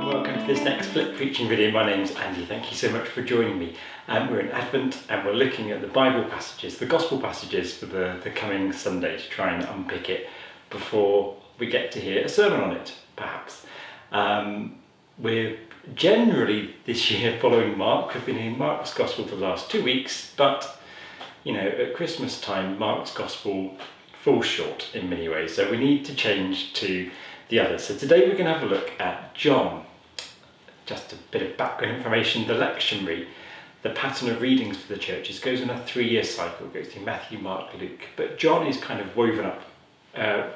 welcome to this next Flip Preaching video. My name's Andy. Thank you so much for joining me. We're in Advent and we're looking at the Bible passages, the Gospel passages for the coming Sunday to try and unpick it before we get to hear a sermon on it, perhaps. We're generally this year following Mark. We've been in Mark's Gospel for the last 2 weeks, but you know, at Christmas time, Mark's Gospel falls short in many ways, so we need to change to the others. So today we're going to have a look at John. Just a bit of background information. The lectionary, the pattern of readings for the churches, goes in a 3-year cycle. It goes through Matthew, Mark, Luke. But John is kind of woven up,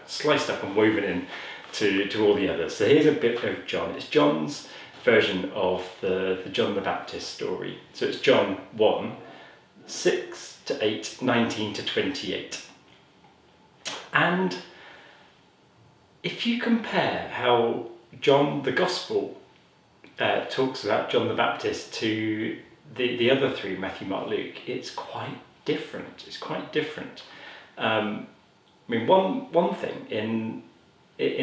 sliced up and woven in to all the others. So here's a bit of John. It's John's version of the John the Baptist story. So it's John 1, 6 to 8, 19 to 28. And if you compare how John the Gospel talks about John the Baptist to the other three, Matthew, Mark, Luke, it's quite different. It's quite different. I mean, one thing in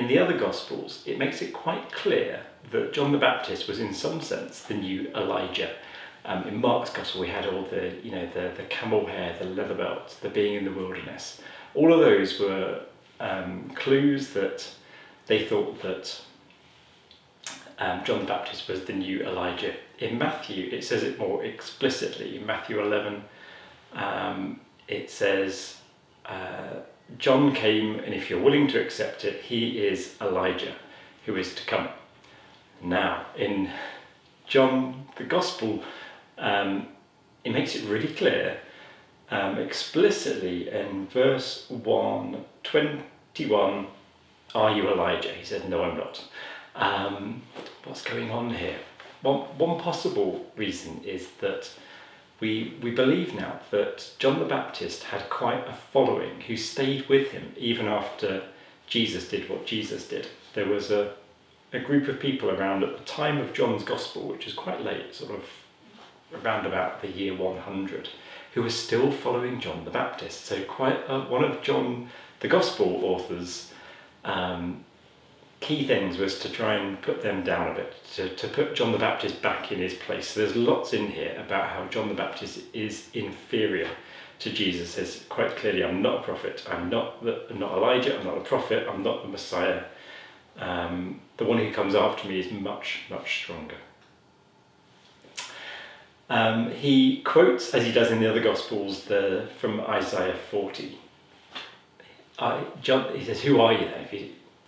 the other Gospels, it makes it quite clear that John the Baptist was in some sense the new Elijah. In Mark's Gospel, we had all the camel hair, the leather belt, the being in the wilderness. All of those were clues that they thought that John the Baptist was the new Elijah. In Matthew, it says it more explicitly. In Matthew 11, it says, John came, and if you're willing to accept it, he is Elijah, who is to come. Now, in John the Gospel, it makes it really clear, explicitly in verse 1:21, are you Elijah? He said, no, I'm not. What's going on here? One possible reason is that we believe now that John the Baptist had quite a following who stayed with him even after Jesus did what Jesus did. There was a group of people around at the time of John's Gospel, which is quite late, sort of around about the year 100, who were still following John the Baptist. So quite one of John the Gospel authors' key things was to try and put them down a bit, to put John the Baptist back in his place. So there's lots in here about how John the Baptist is inferior to Jesus. It says quite clearly, I'm not a prophet, I'm not Elijah, I'm not a prophet, I'm not the Messiah. The one who comes after me is much, much stronger. He quotes, as he does in the other Gospels, from Isaiah 40. He says, who are you then?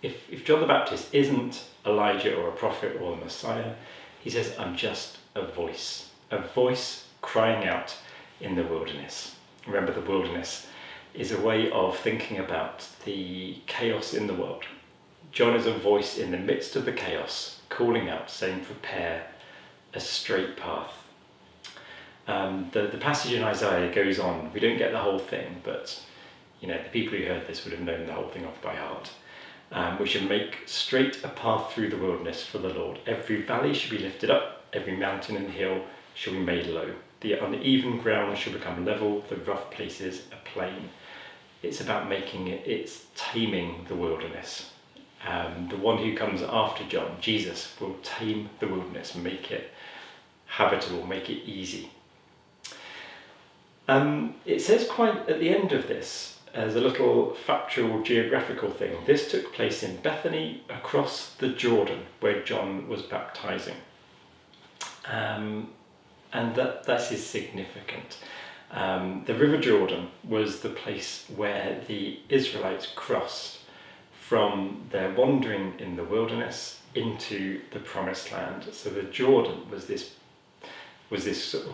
If John the Baptist isn't Elijah or a prophet or a Messiah, he says, I'm just a voice crying out in the wilderness. Remember, the wilderness is a way of thinking about the chaos in the world. John is a voice in the midst of the chaos, calling out, saying, prepare a straight path. The passage in Isaiah goes on. We don't get the whole thing, but you know, the people who heard this would have known the whole thing off by heart. We should make straight a path through the wilderness for the Lord. Every valley should be lifted up, every mountain and hill shall be made low. The uneven ground shall become level, the rough places a plain. It's about it's taming the wilderness. The one who comes after John, Jesus, will tame the wilderness, make it habitable, make it easy. It says quite at the end of this, as a little factual geographical thing, this took place in Bethany across the Jordan where John was baptizing. And that is significant. The River Jordan was the place where the Israelites crossed from their wandering in the wilderness into the Promised Land. So the Jordan was this sort of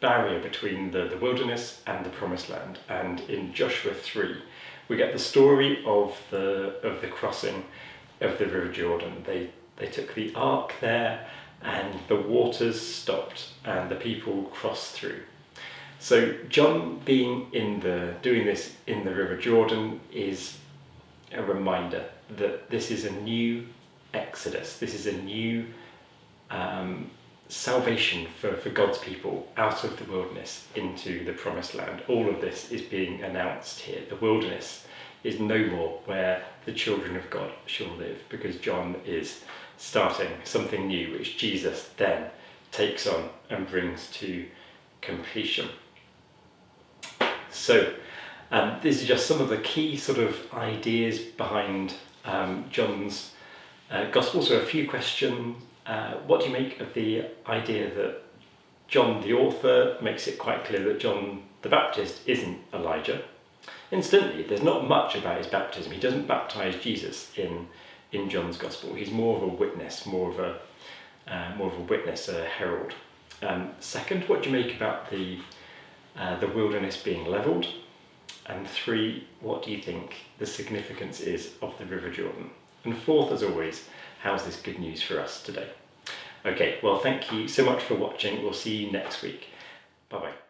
barrier between the wilderness and the Promised Land. And in Joshua 3, we get the story of the crossing of the River Jordan. They took the ark there, and the waters stopped, and the people crossed through. So John being doing this in the River Jordan is a reminder that this is a new Exodus. This is a new salvation for God's people out of the wilderness into the Promised Land. All of this is being announced here. The wilderness is no more where the children of God shall live, because John is starting something new which Jesus then takes on and brings to completion. So these are just some of the key sort of ideas behind John's Gospel. So a few questions. What do you make of the idea that John the author makes it quite clear that John the Baptist isn't Elijah? Incidentally, there's not much about his baptism. He doesn't baptize Jesus in John's Gospel. He's more of a witness, more of a witness, a herald. Second, what do you make about the wilderness being levelled? And 3, what do you think the significance is of the River Jordan? And 4th, as always, how's this good news for us today? Okay, well, thank you so much for watching. We'll see you next week. Bye-bye.